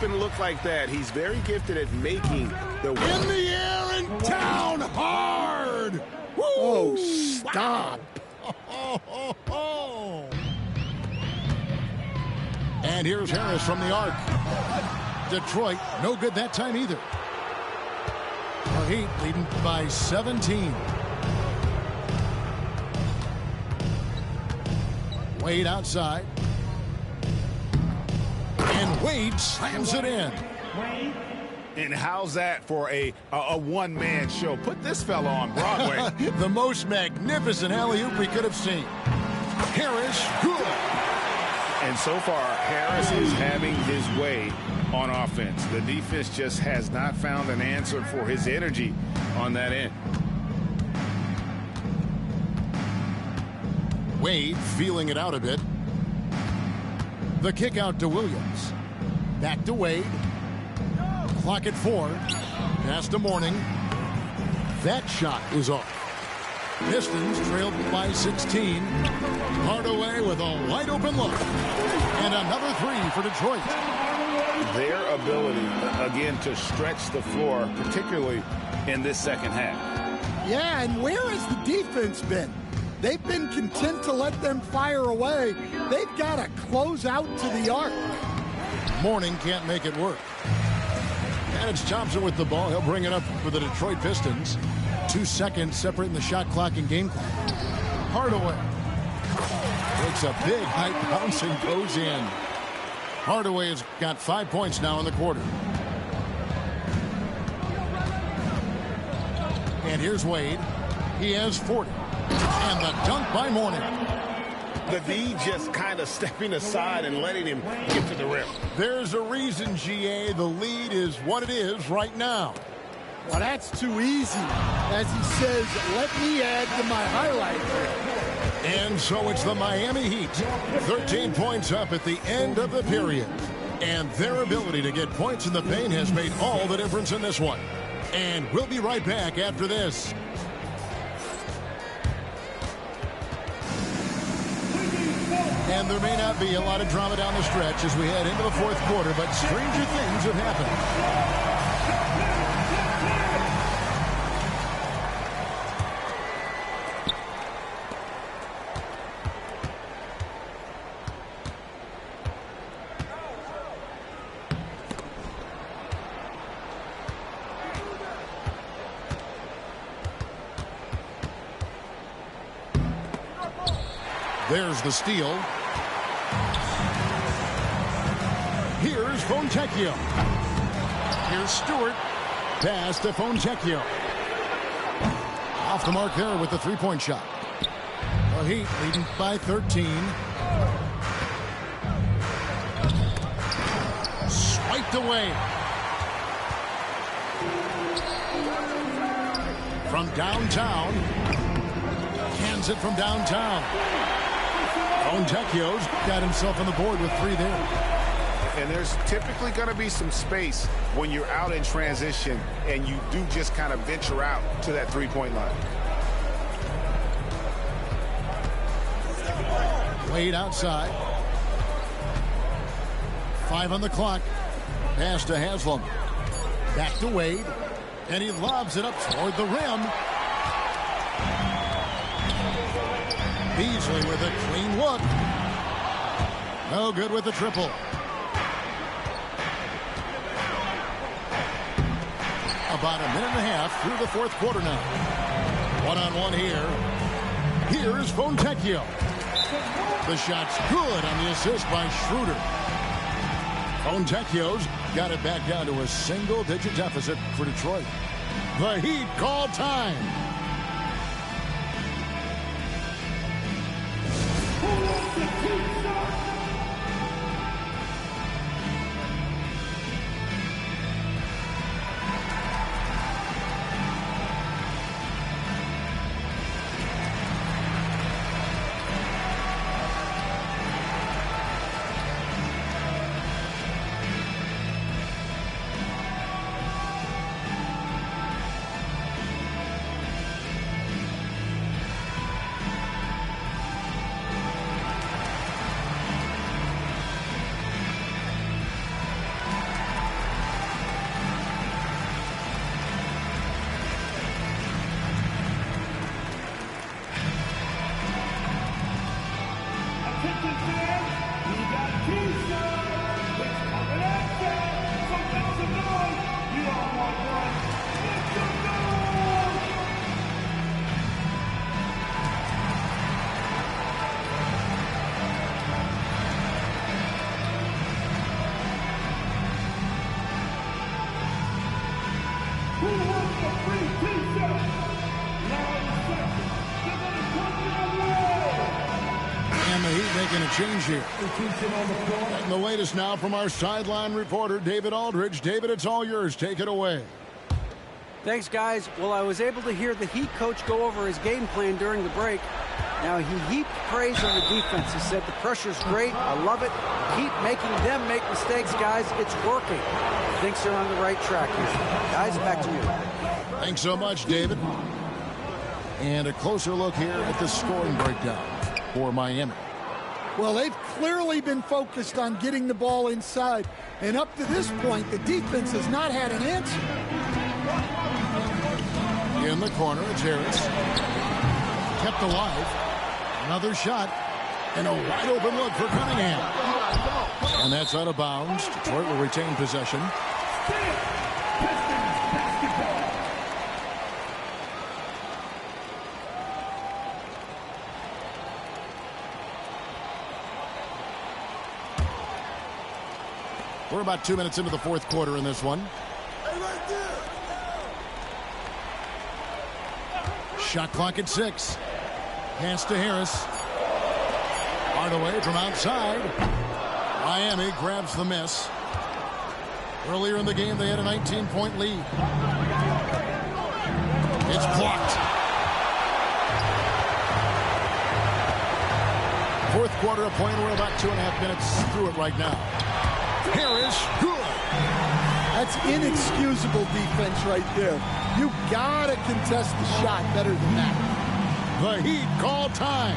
often look like that. He's very gifted at making the... In the air and down hard! Woo! Oh, stop. And here's Harris from the arc. Detroit, no good that time either. The Heat leading by 17. Wade outside. And Wade slams it in. And how's that for a one-man show? Put this fella on Broadway. The most magnificent alley-oop we could have seen. Harris, good. And so far, Harris is having his way on offense. The defense just has not found an answer for his energy on that end. Wade feeling it out a bit. The kick out to Williams. Back to Wade. Clock at 4. Pass to Mourning. That shot is off. Pistons trailed by 16. Hardaway with a wide open look. And another three for Detroit. Their ability, again, to stretch the floor, particularly in this second half. Yeah, and where has the defense been? They've been content to let them fire away. They've got to close out to the arc. Mourning can't make it work. And it's Thompson with the ball. He'll bring it up for the Detroit Pistons. 2 seconds separating the shot clock and game clock. Hardaway takes a big height bounce and goes in. Hardaway has got 5 points now in the quarter. And here's Wade. He has 40. And the dunk by Mourning. The D just kind of stepping aside and letting him get to the rim. There's a reason, GA, the lead is what it is right now. Well, that's too easy. As he says, let me add to my highlight. And so it's the Miami Heat. 13 points up at the end of the period. And their ability to get points in the paint has made all the difference in this one. And we'll be right back after this. And there may not be a lot of drama down the stretch as we head into the fourth quarter, but stranger things have happened. There's the steal. Here's Fontecchio. Here's Stewart. Pass to Fontecchio. Off the mark there with the three-point shot. The Heat leading by 13. Swiped away. From downtown. Hands it from downtown. Fontecchio's got himself on the board with 3 there. And there's typically going to be some space when you're out in transition and you do just kind of venture out to that three-point line. Wade outside. 5 on the clock. Pass to Haslam. Back to Wade. And he lobs it up toward the rim. Beasley with a clean look. No good with the triple. About a minute and a half through the fourth quarter now. One-on-one here. Here's Fontecchio. The shot's good on the assist by Schroeder. Fontecchio's got it back down to a single-digit deficit for Detroit. The Heat call time. a change here. And the latest now from our sideline reporter, David Aldridge. David, it's all yours. Take it away. Thanks, guys. Well, I was able to hear the Heat coach go over his game plan during the break. Now, he heaped praise on the defense. He said, the pressure's great. I love it. Keep making them make mistakes, guys. It's working. Thinks they're on the right track here. Guys, back to you. Thanks so much, David. And a closer look here at the scoring breakdown for Miami. Well, they've clearly been focused on getting the ball inside. And up to this point, the defense has not had an answer. In the corner, it's Harris. Kept alive. Another shot. And a wide open look for Cunningham. And that's out of bounds. Detroit will retain possession. We're about 2 minutes into the fourth quarter in this one. Shot clock at 6. Pass to Harris. Hardaway from outside. Miami grabs the miss. Earlier in the game, they had a 19-point lead. It's blocked. Fourth quarter playing. We're about 2.5 minutes through it right now. Harris, good. That's inexcusable defense right there. You gotta contest the shot better than that. The Heat call time.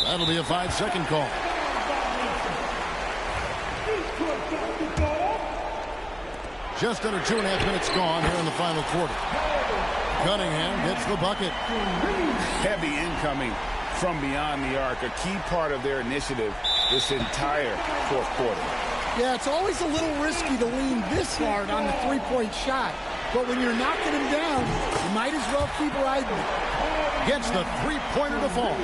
That'll be a 5-second call. Just under 2.5 minutes gone here in the final quarter. Cunningham gets the bucket. Heavy incoming from beyond the arc. A key part of their initiative this entire fourth quarter. Yeah, it's always a little risky to lean this hard on the three-point shot. But when you're knocking him down, you might as well keep riding it. Gets the three-pointer to fall.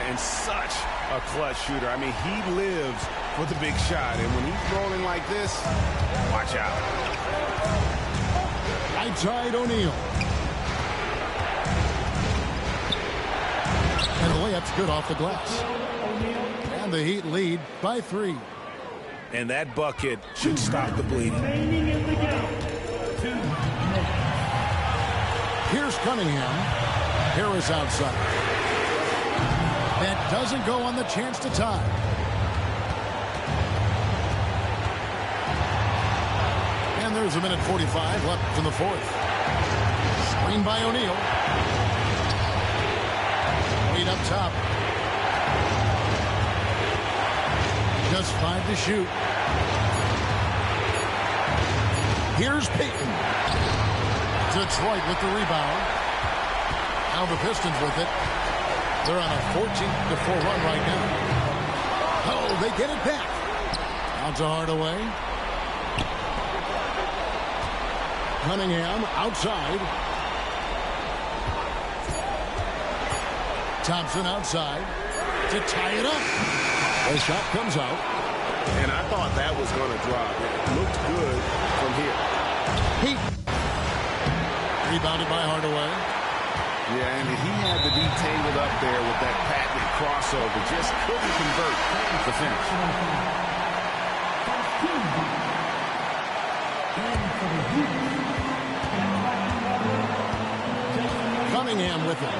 And such a clutch shooter. I mean, he lives for the big shot. And when he's rolling like this, watch out. Right side, O'Neal. And the layup's good off the glass. And the Heat lead by 3. And that bucket should stop the bleeding. Here's Cunningham. Harris outside. That doesn't go on the chance to tie. And there's a minute 45 left in the fourth. Screen by O'Neal. Wade up top. Just 5 to shoot. Here's Payton. Detroit with the rebound. Now the Pistons with it. They're on a 14-4 run right now. Oh, they get it back. Out to Hardaway. Cunningham outside. Thompson outside to tie it up. The shot comes out. And I thought that was going to drop. It looked good from here. Heat. Rebounded by Hardaway. Yeah, and he had to be tangled up there with that patented crossover. Just couldn't convert the finish. Cunningham with it.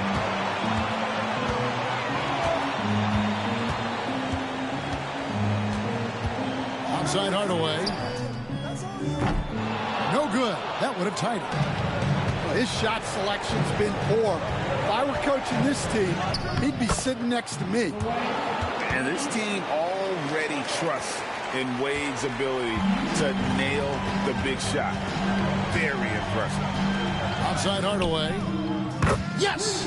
Outside Hardaway. No good. That would have tied it. Well, his shot selection's been poor. If I were coaching this team, he'd be sitting next to me. And this team already trusts in Wade's ability to nail the big shot. Very impressive. Outside Hardaway. Yes!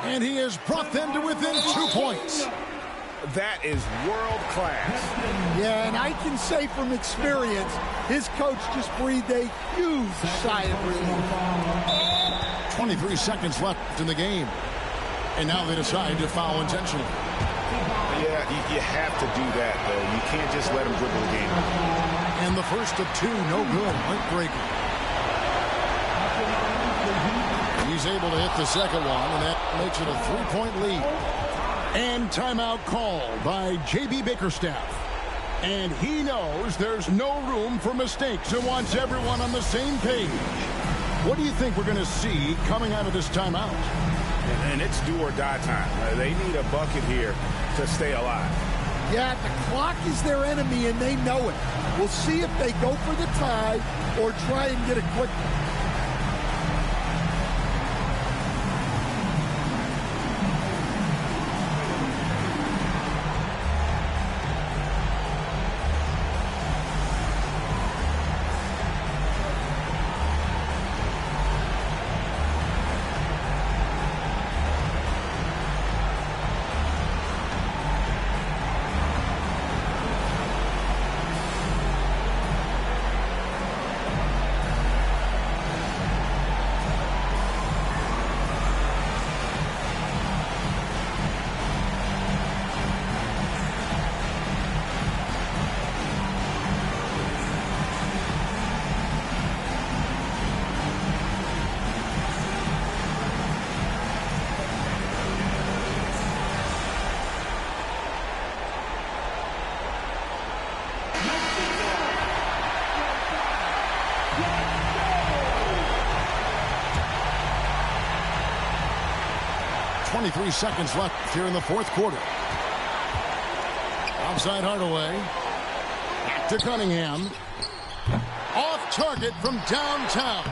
And he has brought them to within 2 points. That is world class. Yeah, and I can say from experience, his coach just breathed a huge sigh of relief. 23 seconds left in the game. And now they decide to foul intentionally. Yeah, you have to do that, though. You can't just let him dribble the game. And the first of two, no good. Heartbreaker. He's able to hit the second one, and that makes it a 3-point lead. And timeout called by J.B. Bickerstaff. And he knows there's no room for mistakes and wants everyone on the same page. What do you think we're going to see coming out of this timeout? And it's do or die time. They need a bucket here to stay alive. Yeah, the clock is their enemy, and they know it. We'll see if they go for the tie or try and get a quick one. .3 seconds left here in the fourth quarter. Outside Hardaway. Back to Cunningham. Off target from downtown.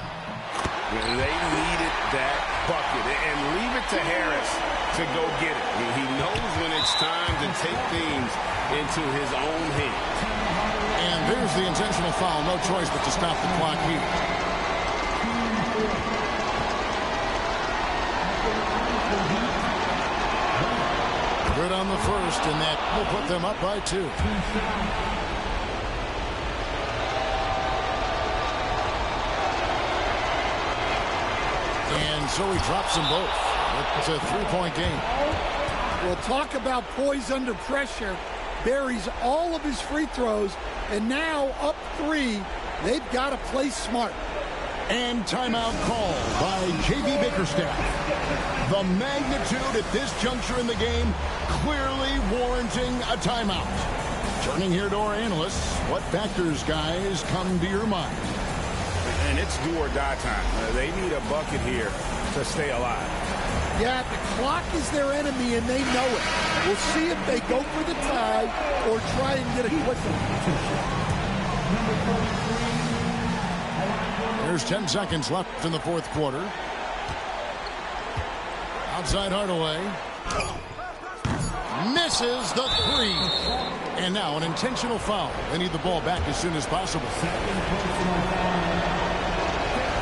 They needed that bucket. And leave it to Harris to go get it. He knows when it's time to take things into his own hands. And there's the intentional foul. No choice but to stop the clock here. Good on the first, and that will put them up by 2. And so he drops them both. It's a 3-point game. We'll talk about poise under pressure. Buries all of his free throws, and now up 3. They've got to play smart. And timeout called by J.B. Bickerstaff. The magnitude at this juncture in the game clearly warranting a timeout. Turning here to our analysts, what factors, guys, come to your mind? And it's do or die time. They need a bucket here to stay alive. Yeah, the clock is their enemy, and they know it. We'll see if they go for the tie or try and get a quick one. There's 10 seconds left in the fourth quarter. Outside Hardaway. Misses the 3. And now an intentional foul. They need the ball back as soon as possible.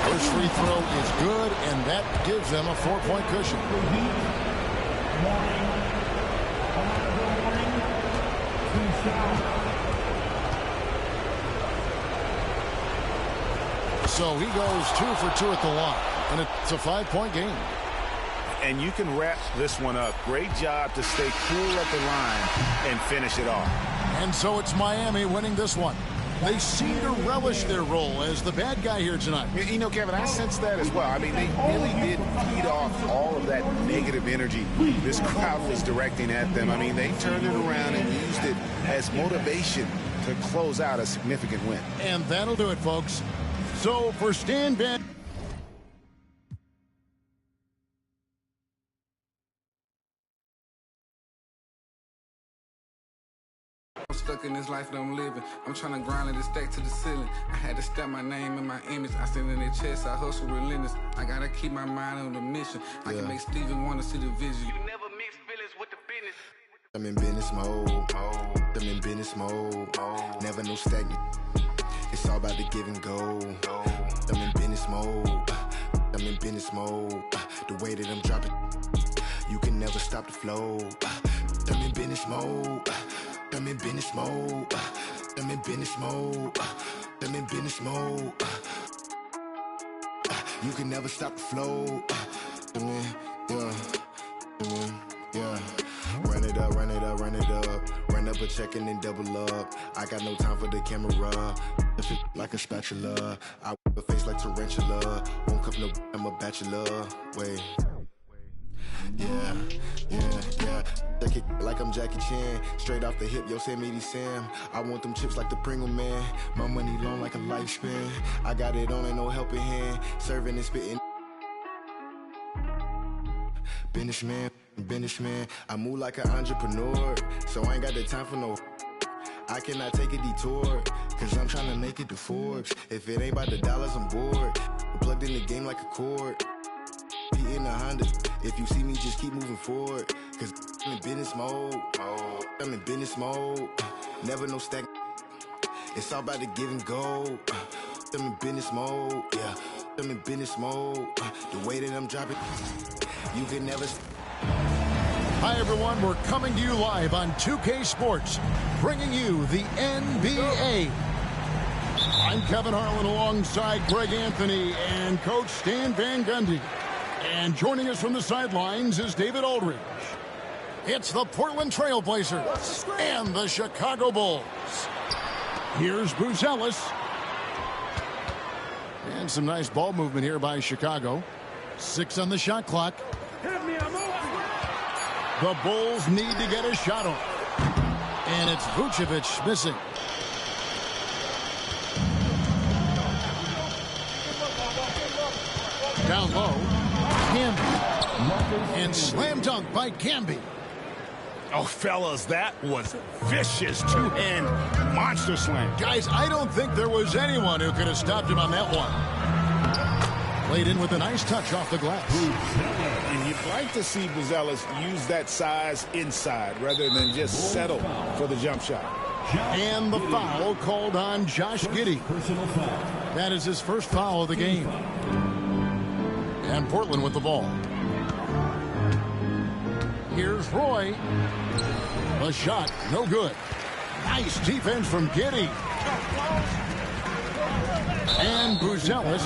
First free throw is good, and that gives them a 4-point cushion. So he goes 2 for 2 at the line, and it's a 5-point game. And you can wrap this one up. Great job to stay cool at the line and finish it off. And so it's Miami winning this one. They seem to relish their role as the bad guy here tonight. You know, Kevin, I sense that as well. I mean, they really did feed off all of that negative energy this crowd was directing at them. I mean, they turned it around and used it as motivation to close out a significant win. And that'll do it, folks. So for Stan Van... I'm stuck in this life that I'm living. I'm trying to grind it and stack to the ceiling. I had to step my name and my image. I stand in their chest, I hustle relentless. I gotta keep my mind on the mission. I can make Steven want to see the vision. You never mix feelings with the business. I'm in business mode. I'm in business mode. Never no stagnant. It's all about the give and go. I'm in business mode. I'm in business mode. The way that I'm dropping, you can never stop the flow. I'm in business mode. I'm in business mode. I'm in business mode. I'm in business mode. You can never stop the flow. Yeah. Run it up, run it up, run it up. Run up a check and then double up. I got no time for the camera. If it like a spatula, I whip a face like tarantula. Won't cuff no, I'm a bachelor. Wait. Yeah. Check it like I'm Jackie Chan. Straight off the hip, Yosemite Sam. I want them chips like the Pringle Man. My money long like a lifespan. I got it on and no helping hand. Serving and spitting. Businessman. I move like an entrepreneur. So I ain't got the time for no. I cannot take a detour. Cause I'm trying to make it to Forbes. If it ain't about the dollars, I'm bored. I'm plugged in the game like a cord. Be in the Honda. If you see me, just keep moving forward. Cause I'm in business mode. I'm in business mode. Never no stack. It's all about the give and go. I'm in business mode. Yeah. I'm in business mode. The way that I'm dropping, you can never. Hi, everyone. We're coming to you live on 2K Sports, bringing you the NBA. I'm Kevin Harlan alongside Greg Anthony and Coach Stan Van Gundy. And joining us from the sidelines is David Aldridge. It's the Portland Trail Blazers and the Chicago Bulls. Here's Buzelis. And some nice ball movement here by Chicago. 6 on the shot clock. The Bulls need to get a shot off. And it's Vucevic missing. Down low. Camby. And slam dunk by Camby. Oh, fellas, that was vicious two-hand monster slam. Guys, I don't think there was anyone who could have stopped him on that one. Played in with a nice touch off the glass. And you'd like to see Buzelis use that size inside rather than just settle for the jump shot. And the foul called on Josh Giddey. That is his first foul of the game. And Portland with the ball. Here's Roy. A shot, no good. Nice defense from Giddey. And Buzelis.